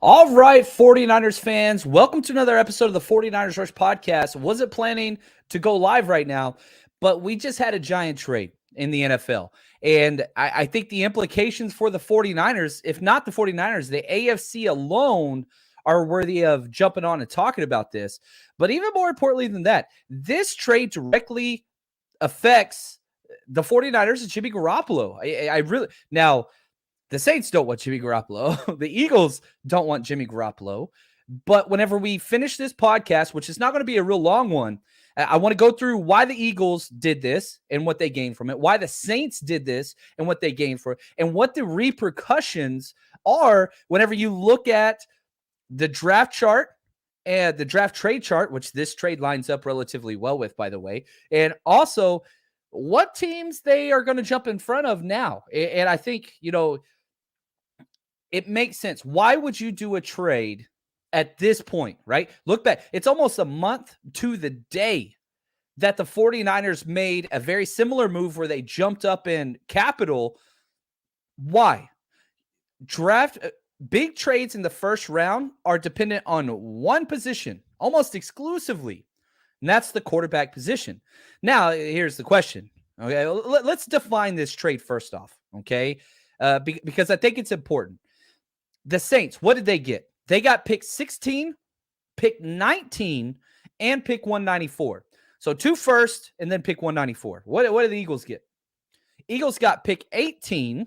All right, 49ers fans, welcome to another episode of the 49ers Rush podcast. Wasn't planning to go live right now, but we just had a giant trade in the NFL. And I think the implications for the 49ers, if not the 49ers, the AFC alone are worthy of jumping on and talking about this. But even more importantly than that, this trade directly affects the 49ers and Jimmy Garoppolo. I really now the Saints don't want Jimmy Garoppolo. The Eagles don't want Jimmy Garoppolo. But whenever we finish this podcast, which is not going to be a real long one, I want to go through why the Eagles did this and what they gained from it, why the Saints did this and what they gained from it, and what the repercussions are whenever you look at the draft chart and the draft trade chart, which this trade lines up relatively well with, by the way, and also what teams they are going to jump in front of now. And I think, it makes sense. Why would you do a trade at this point, right? Look back. It's almost a month to the day that the 49ers made a very similar move where they jumped up in capital. Why? Draft big trades in the first round are dependent on one position almost exclusively, and that's the quarterback position. Now, here's the question. Okay, let's define this trade first off, okay? Because I think it's important. The Saints, what did they get? They got pick 16, pick 19, and pick 194. So 2 first and then pick 194. What did the Eagles get? Eagles got pick 18,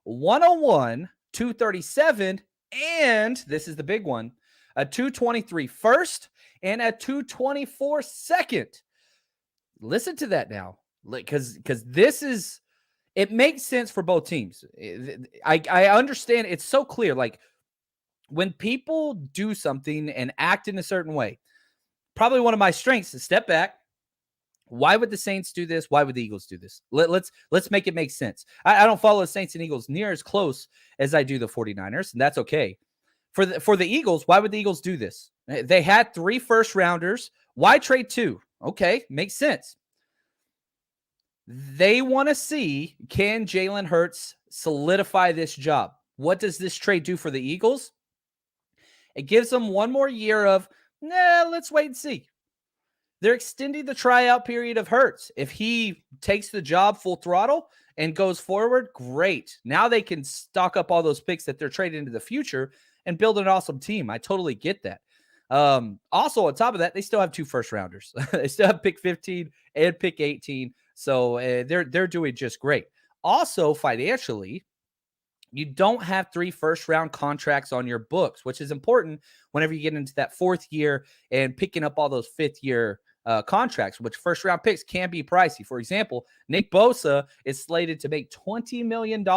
101, 237, and this is the big one, a 223 first and a 224 second. Listen to that now, because this is, it makes sense for both teams. I understand. It's so clear. Like when people do something and act in a certain way, probably one of my strengths is step back. Why would the Saints do this? Why would the Eagles do this? Let's make it make sense. I don't follow the Saints and Eagles near as close as I do the 49ers, and that's okay. For the Eagles, why would the Eagles do this? They had 3 first rounders. Why trade 2? Okay, makes sense. They want to see, can Jalen Hurts solidify this job? What does this trade do for the Eagles? It gives them one more year of, let's wait and see. They're extending the tryout period of Hurts. If he takes the job full throttle and goes forward, great. Now they can stock up all those picks that they're trading into the future and build an awesome team. I totally get that. Also, on top of that, they still have 2 first rounders. They still have pick 15 and pick 18. So they're doing just great. Also, financially, you don't have 3 first-round contracts on your books, which is important whenever you get into that 4th year and picking up all those 5th-year contracts, which first-round picks can be pricey. For example, Nick Bosa is slated to make $20 million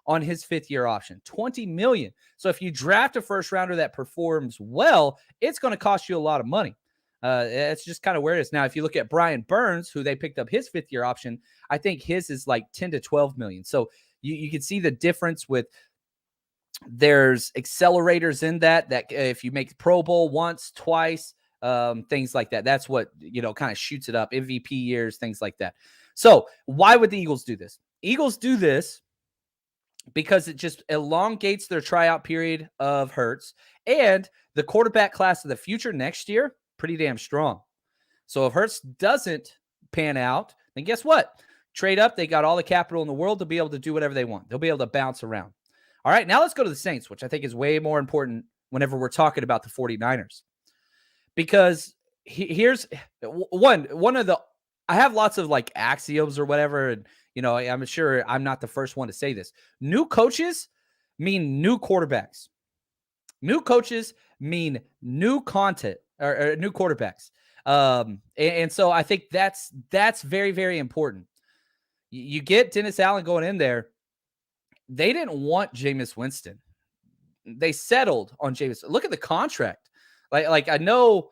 on his 5th-year option. $20 million. So if you draft a first-rounder that performs well, it's going to cost you a lot of money. It's just kind of where it is. Now, if you look at Brian Burns, who they picked up his 5th-year option, I think his is like 10 to 12 million. So you can see the difference with there's accelerators in that if you make Pro Bowl once, twice, things like that. That's what, kind of shoots it up, MVP years, things like that. So why would the Eagles do this? Eagles do this because it just elongates their tryout period of Hurts, and the quarterback class of the future next year, pretty damn strong. So if Hurts doesn't pan out, then guess what? Trade up. They got all the capital in the world to be able to do whatever they want. They'll be able to bounce around. All right, now let's go to the Saints, which I think is way more important whenever we're talking about the 49ers. Because here's one of the, I have lots of like axioms or whatever, and I'm sure I'm not the first one to say this. New coaches mean new quarterbacks. New coaches mean new content or new quarterbacks. And so I think that's very, very important. You get Dennis Allen going in there. They didn't want Jameis Winston. They settled on Jameis. Look at the contract. Like I know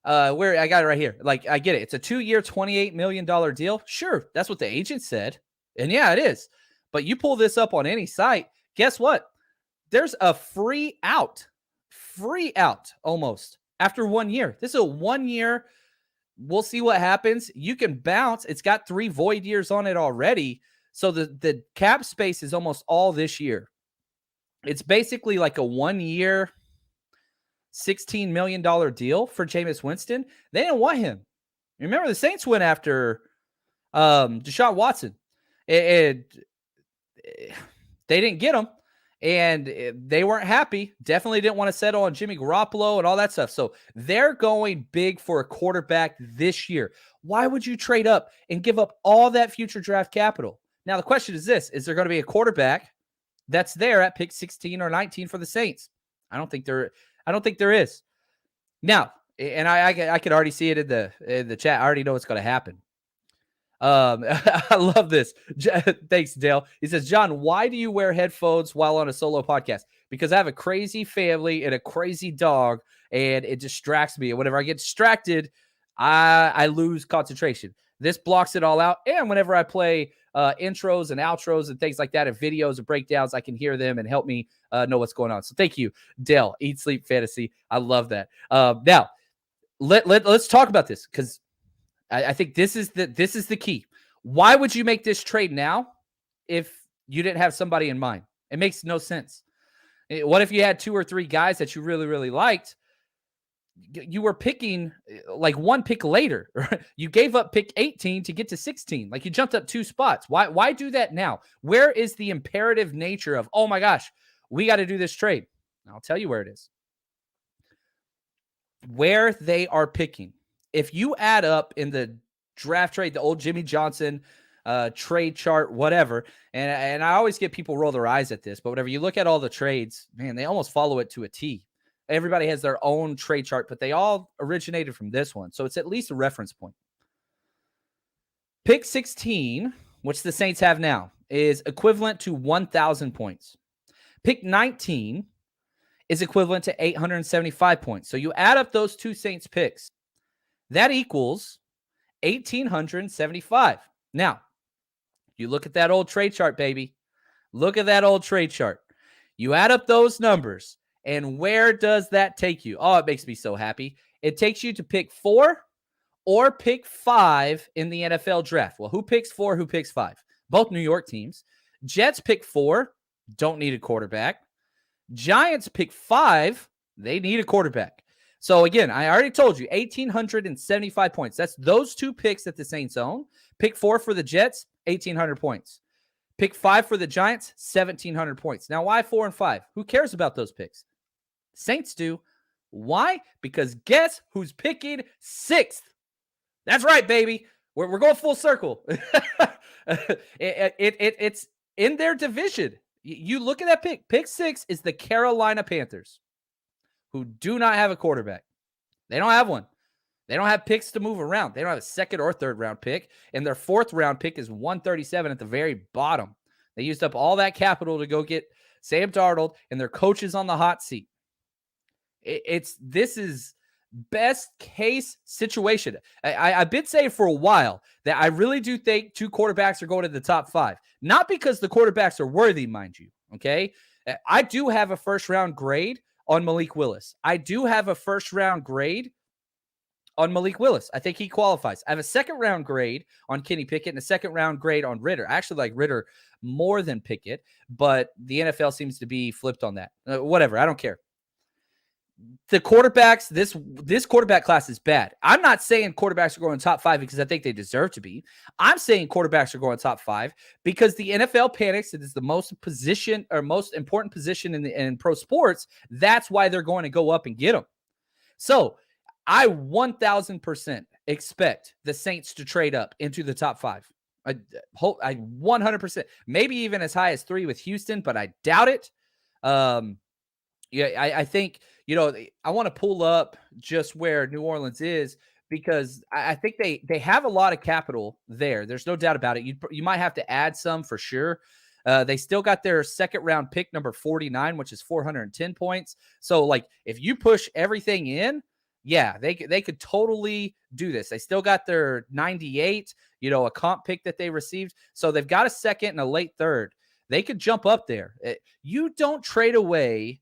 where I got it right here. Like I get it. It's a 2-year, $28 million deal. Sure, that's what the agent said. And yeah, it is. But you pull this up on any site, guess what? There's a free out almost after 1 year. This is a 1 year. We'll see what happens. You can bounce. It's got 3 void years on it already. So the cap space is almost all this year. It's basically like a 1 year, $16 million deal for Jameis Winston. They didn't want him. Remember, the Saints went after Deshaun Watson, and they didn't get him, and they weren't happy. Definitely didn't want to settle on Jimmy Garoppolo and all that stuff. So they're going big for a quarterback this year. Why would you trade up and give up all that future draft capital? Now, the question is this: is there going to be a quarterback that's there at pick 16 or 19 for the Saints? I don't think there is. Now, and I could already see it in the chat. I already know what's going to happen. I love this. Thanks, Dale. He says, John, why do you wear headphones while on a solo podcast? Because I have a crazy family and a crazy dog, and it distracts me. And whenever I get distracted, I lose concentration. This blocks it all out. And whenever I play intros and outros and things like that, and videos and breakdowns, I can hear them and help me know what's going on. So thank you, Dale. Eat, Sleep, Fantasy. I love that. Now, let's talk about this, because I think this is the key. Why would you make this trade now if you didn't have somebody in mind? It makes no sense. What if you had 2 or 3 guys that you really, really liked? You were picking like one pick later. You gave up pick 18 to get to 16. Like, you jumped up 2 spots. Why do that now? Where is the imperative nature of, oh my gosh, we got to do this trade? I'll tell you where it is. Where they are picking. If you add up in the draft trade, the old Jimmy Johnson trade chart, whatever, and I always get people roll their eyes at this, but whenever you look at all the trades, man, they almost follow it to a T. Everybody has their own trade chart, but they all originated from this one. So it's at least a reference point. Pick 16, which the Saints have now, is equivalent to 1,000 points. Pick 19 is equivalent to 875 points. So you add up those 2 Saints picks. That equals 1,875. Now, you look at that old trade chart, baby. Look at that old trade chart. You add up those numbers, and where does that take you? Oh, it makes me so happy. It takes you to pick 4 or pick 5 in the NFL draft. Well, who picks 4? Who picks 5? Both New York teams. Jets pick 4, don't need a quarterback. Giants pick 5, they need a quarterback. So again, I already told you, 1,875 points. That's those 2 picks that the Saints own. Pick 4 for the Jets, 1,800 points. Pick 5 for the Giants, 1,700 points. Now, why 4 and 5? Who cares about those picks? Saints do. Why? Because guess who's picking 6th? That's right, baby. We're going full circle. It's in their division. You look at that pick. Pick 6 is the Carolina Panthers, who do not have a quarterback. They don't have one. They don't have picks to move around. They don't have a 2nd or 3rd round pick, and their 4th round pick is 137 at the very bottom. They used up all that capital to go get Sam Darnold, and their coach is on the hot seat. This is best case situation. I've been saying for a while that I really do think 2 quarterbacks are going to the top 5. Not because the quarterbacks are worthy, mind you, okay? I do have a 1st round grade on Malik Willis. I do have a 1st round grade on Malik Willis. I think he qualifies. I have a 2nd round grade on Kenny Pickett and a 2nd round grade on Ritter. I actually like Ritter more than Pickett, but the NFL seems to be flipped on that. Whatever. I don't care. The quarterbacks, this quarterback class is bad. I'm not saying quarterbacks are going top 5 because I think they deserve to be. I'm saying quarterbacks are going top 5 because the NFL panics. It is the most important position in pro sports. That's why they're going to go up and get them. So I 1,000% expect the Saints to trade up into the top 5. I 100%, maybe even as high as 3 with Houston, but I doubt it. I think, I want to pull up just where New Orleans is, because I think they have a lot of capital there. There's no doubt about it. You might have to add some for sure. They still got their 2nd round pick, number 49, which is 410 points. So, like, if you push everything in, yeah, they could totally do this. They still got their 98, a comp pick that they received. So they've got a 2nd and a late 3rd. They could jump up there. You don't trade away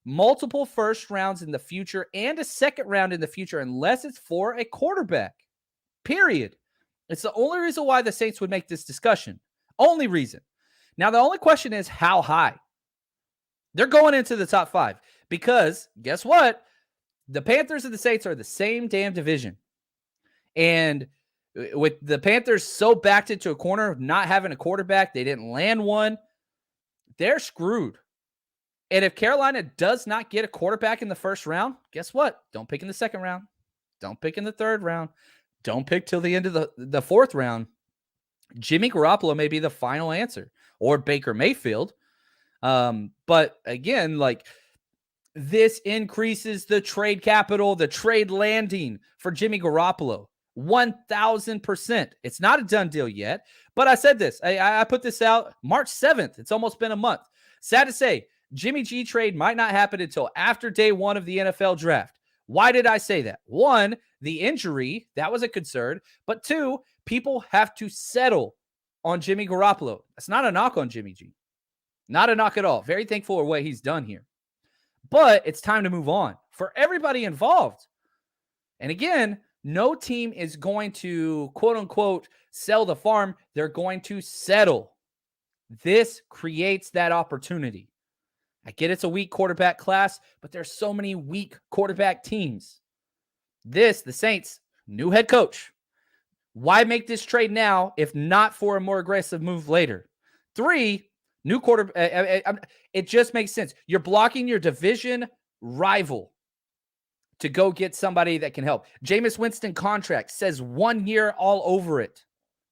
multiple 1st rounds in the future and a 2nd round in the future unless it's for a quarterback, period. It's the only reason why the Saints would make this discussion. Only reason. Now, the only question is how high. They're going into the top 5 because guess what? The Panthers and the Saints are the same damn division. And with the Panthers so backed into a corner of not having a quarterback, they didn't land one. They're screwed. And if Carolina does not get a quarterback in the first round, guess what? Don't pick in the second round. Don't pick in the third round. Don't pick till the end of the fourth round. Jimmy Garoppolo may be the final answer, or Baker Mayfield. But again, like, this increases the trade capital, the trade landing for Jimmy Garoppolo. 1,000%. It's not a done deal yet, but I said this. I put this out March 7th. It's almost been a month. Sad to say, Jimmy G trade might not happen until after day 1 of the NFL draft. Why did I say that? 1, the injury, that was a concern. But 2, people have to settle on Jimmy Garoppolo. That's not a knock on Jimmy G. Not a knock at all. Very thankful for what he's done here. But it's time to move on for everybody involved. And again, no team is going to, quote unquote, sell the farm. They're going to settle. This creates that opportunity. I get it's a weak quarterback class, but there's so many weak quarterback teams. The Saints, new head coach. Why make this trade now if not for a more aggressive move later? 3, new quarterback. It just makes sense. You're blocking your division rival to go get somebody that can help. Jameis Winston contract says 1 year all over it.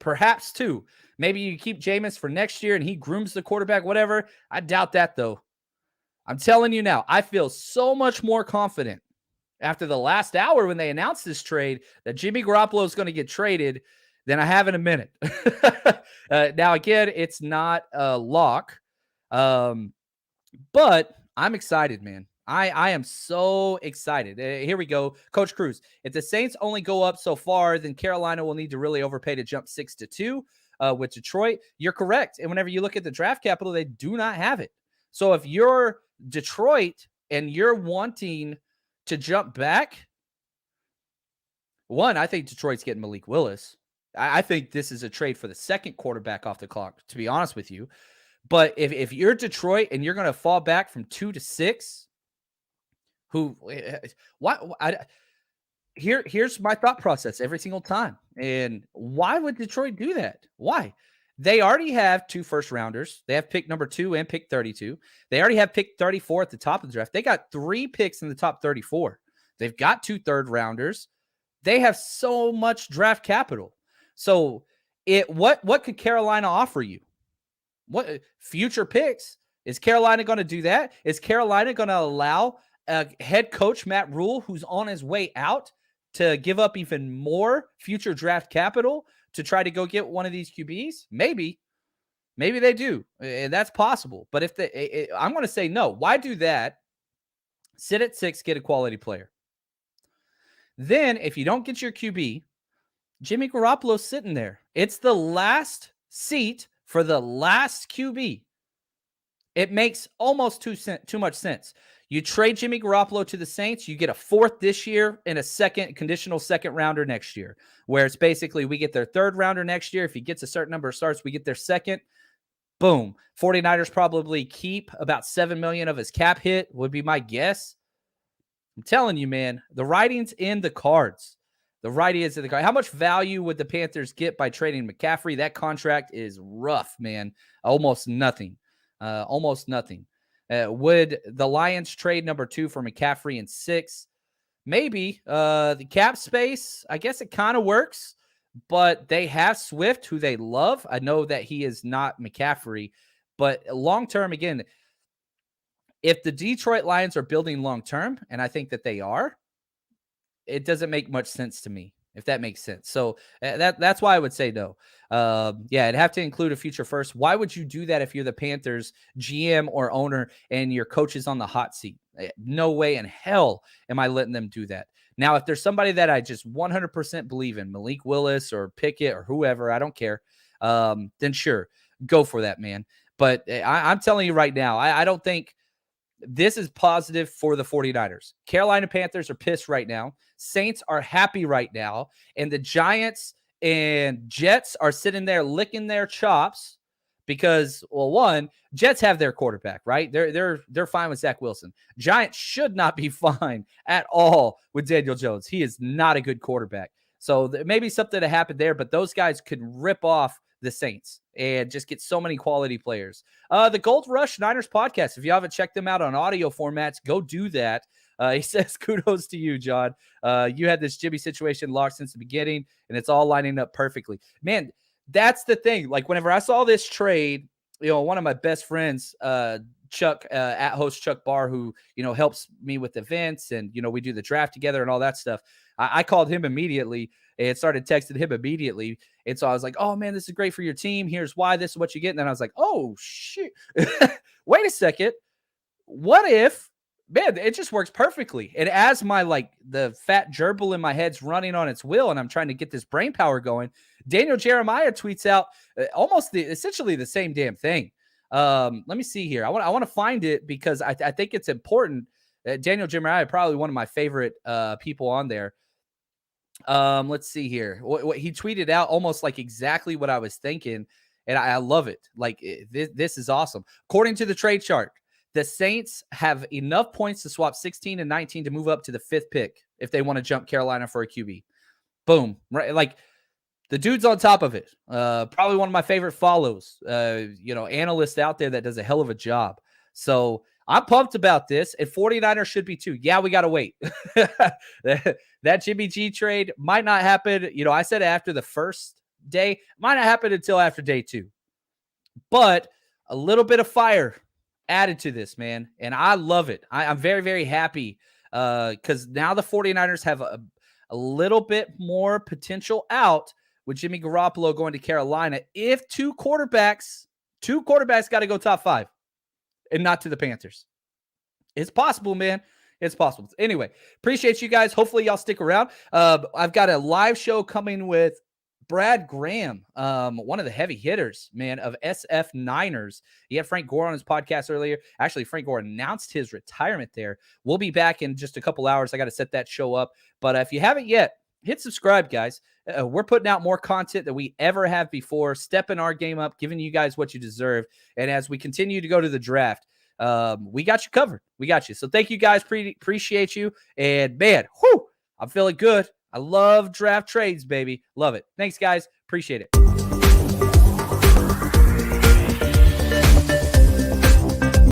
Perhaps 2. Maybe you keep Jameis for next year and he grooms the quarterback, whatever. I doubt that, though. I'm telling you now, I feel so much more confident after the last hour when they announced this trade that Jimmy Garoppolo is going to get traded than I have in a minute. Now, again, it's not a lock, but I'm excited, man. I am so excited. Here we go. Coach Cruz, if the Saints only go up so far, then Carolina will need to really overpay to jump 6-2 with Detroit. You're correct. And whenever you look at the draft capital, they do not have it. So if you're Detroit and you're wanting to jump back, 1, I think Detroit's getting Malik Willis. I think this is a trade for the second quarterback off the clock, to be honest with you. But if you're Detroit and you're going to fall back from 2 to 6, here's my thought process every single time. And why would Detroit do that? Why? They already have 2 first rounders. They have pick number 2 and pick 32. They already have pick 34 at the top of the draft. They got 3 picks in the top 34. They've got 2 third rounders. They have so much draft capital. So what could Carolina offer you? What future picks? Is Carolina going to do that? Is Carolina going to allow head coach Matt Rule, who's on his way out, to give up even more future draft capital to try to go get one of these QBs? Maybe they do. And that's possible. But if I'm going to say no. Why do that? Sit at 6, get a quality player. Then if you don't get your QB, Jimmy Garoppolo's sitting there. It's the last seat for the last QB. It makes almost too much sense. You trade Jimmy Garoppolo to the Saints, you get a 4th this year and a conditional second rounder next year, where it's basically we get their 3rd rounder next year. If he gets a certain number of starts, we get their 2nd. Boom. 49ers probably keep about $7 million of his cap hit, would be my guess. I'm telling you, man, the writing's in the cards. The writing is in the cards. How much value would the Panthers get by trading McCaffrey? That contract is rough, man. Almost nothing. Almost nothing. Would the Lions trade number 2 for McCaffrey and 6? Maybe. The cap space, I guess it kind of works, but they have Swift, who they love. I know that he is not McCaffrey, but long-term, again, if the Detroit Lions are building long-term, and I think that they are, it doesn't make much sense to me, if that makes sense. So that's why I would say no. It'd have to include a future first. Why would you do that if you're the Panthers GM or owner and your coach is on the hot seat? No way in hell am I letting them do that. Now, if there's somebody that I just 100% believe in, Malik Willis or Pickett or whoever, I don't care, then sure, go for that, man. But I'm telling you right now, I don't think this is positive for the 49ers. Carolina Panthers are pissed right now. Saints are happy right now. And the Giants and Jets are sitting there licking their chops because, well, one, Jets have their quarterback, right? They're fine with Zach Wilson. Giants should not be fine at all with Daniel Jones. He is not a good quarterback. So maybe something to happen there, but those guys could rip off the Saints and just get so many quality players. The Gold Rush Niners podcast, if you haven't checked them out on audio formats, go do that. He says, kudos to you, John. You had this Jimmy situation locked since the beginning, and it's all lining up perfectly. Man, that's the thing. Like, whenever I saw this trade, one of my best friends, Chuck, at host Chuck Barr, who, helps me with events and, we do the draft together and all that stuff. I called him immediately and started texting him immediately. And so I was like, oh man, this is great for your team. Here's why, this is what you get. And then I was like, oh shit, wait a second. What if, man, it just works perfectly. And as my, the fat gerbil in my head's running on its wheel and I'm trying to get this brain power going, Daniel Jeremiah tweets out essentially the same damn thing. Let me see here. I want to find it because I think it's important. Daniel Jeremiah, probably one of my favorite people on there. Let's see here. What he tweeted out, almost like exactly what I was thinking, and I love it. Like, this is awesome. According to the trade chart, the Saints have enough points to swap 16 and 19 to move up to the 5th pick if they want to jump Carolina for a QB. Boom. Right? Like, the dude's on top of it. Probably one of my favorite follows. Analyst out there that does a hell of a job. So I'm pumped about this, and 49ers should be too. Yeah, we got to wait. That Jimmy G trade might not happen. I said after the first day, might not happen until after day 2. But a little bit of fire added to this, man, and I love it. I'm very, very happy because now the 49ers have a little bit more potential out with Jimmy Garoppolo going to Carolina. If two quarterbacks got to go top 5 and not to the Panthers. It's possible, man. It's possible. Anyway, appreciate you guys. Hopefully y'all stick around. I've got a live show coming with Brad Graham, one of the heavy hitters, man, of SF Niners. He had Frank Gore on his podcast earlier. Actually, Frank Gore announced his retirement there. We'll be back in just a couple hours. I got to set that show up. But if you haven't yet, hit subscribe, guys. We're putting out more content than we ever have before, stepping our game up, giving you guys what you deserve. And as we continue to go to the draft, we got you covered. We got you. So thank you guys. Appreciate you. And man, I'm feeling good. I love draft trades, baby. Love it. Thanks, guys. Appreciate it.